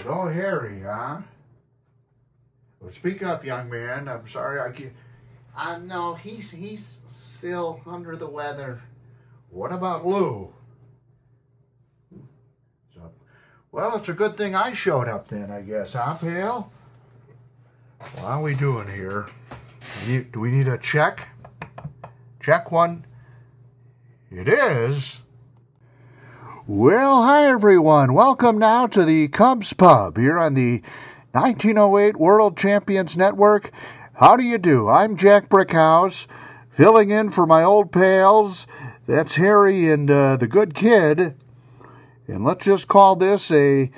Oh, Harry, huh? Well, speak up, young man. I'm sorry. No, he's still under the weather. What about Lou? Well, it's a good thing I showed up then, I guess, huh, pal? Well, how are we doing here? Do we need a check? Check one. It is. Well, hi everyone. Welcome now to the Cubs Pub here on the 1908 World Champions Network. How do you do? I'm Jack Brickhouse, filling in for my old pals. That's Harry and the good kid. And let's just call this a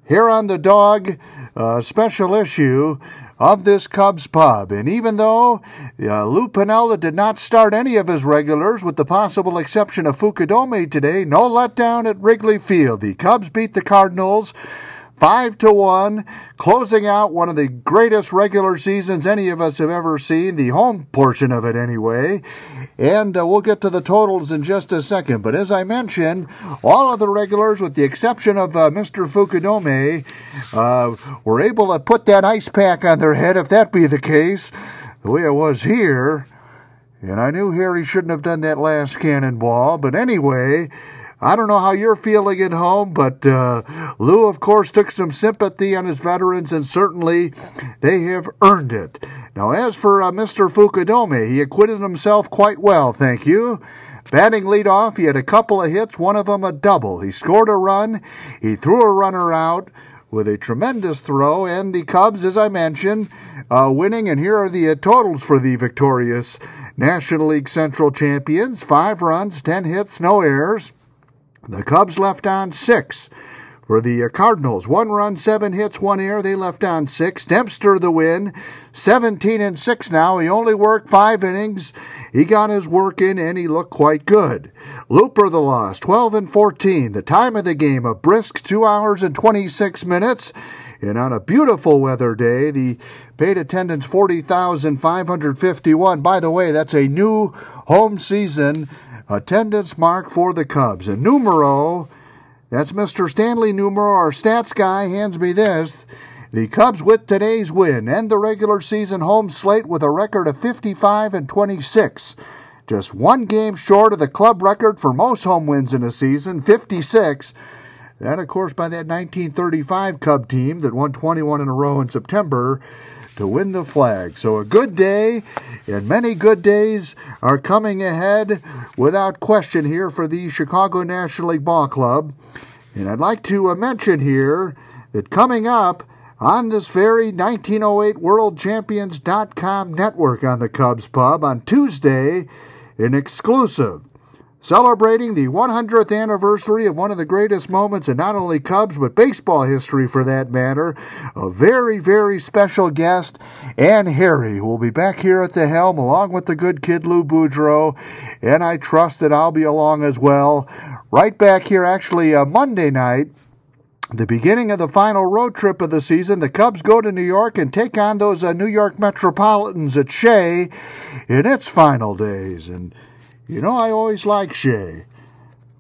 Hair on the Dog special issue of this Cubs Pub. And even though Lou Piniella did not start any of his regulars, with the possible exception of Fukudome today, no letdown at Wrigley Field. The Cubs beat the Cardinals 5-1, closing out one of the greatest regular seasons any of us have ever seen, the home portion of it anyway. And we'll get to the totals in just a second. But as I mentioned, all of the regulars, with the exception of Mr. Fukudome, were able to put that ice pack on their head, if that be the case, the way it was here. And I knew Harry shouldn't have done that last cannonball. But anyway, I don't know how you're feeling at home, but Lou, of course, took some sympathy on his veterans, and certainly they have earned it. Now, as for Mr. Fukudome, he acquitted himself quite well, thank you. Batting leadoff, he had a couple of hits, one of them a double. He scored a run, he threw a runner out with a tremendous throw, and the Cubs, as I mentioned, winning. And here are the totals for the victorious National League Central champions. 5 runs, 10 hits, no errors. The Cubs left on 6. For the Cardinals, 1 run, 7 hits, 1 error. They left on 6. Dempster the win, 17-6 now. He only worked 5 innings. He got his work in, and he looked quite good. Looper the loss, 12-14. The time of the game, a brisk 2 hours and 26 minutes. And on a beautiful weather day, the paid attendance 40,551. By the way, that's a new home season attendance mark for the Cubs. And numero, that's Mr. Stanley Numero, our stats guy, hands me this. The Cubs, with today's win, end the regular season home slate with a record of 55-26. Just 1 game short of the club record for most home wins in a season, 56. That, of course, by that 1935 Cub team that won 21 in a row in September to win the flag. So a good day, and many good days are coming ahead without question here for the Chicago National League Ball Club. And I'd like to mention here that coming up on this very 1908 WorldChampions.com network on the Cubs Pub on Tuesday, an exclusive celebrating the 100th anniversary of one of the greatest moments in not only Cubs, but baseball history for that matter. A very, very special guest, and Harry will be back here at the helm along with the good kid Lou Boudreau, and I trust that I'll be along as well. Right back here, actually, Monday night, the beginning of the final road trip of the season. The Cubs go to New York and take on those New York Metropolitans at Shea in its final days. And you know, I always like Shea,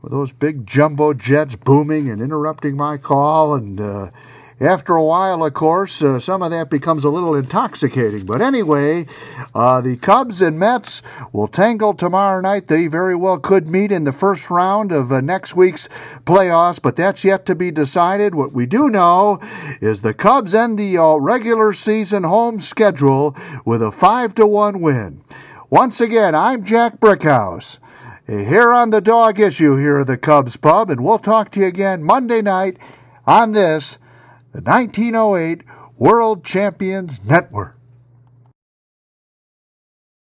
with those big jumbo jets booming and interrupting my call. And after a while, of course, some of that becomes a little intoxicating. But anyway, the Cubs and Mets will tangle tomorrow night. They very well could meet in the first round of next week's playoffs, but that's yet to be decided. What we do know is the Cubs end the regular season home schedule with a 5-1 win. Once again, I'm Jack Brickhouse. A Hair on the Dog issue here at the Cubs Pub, and we'll talk to you again Monday night on this, the 1908 World Champions Network.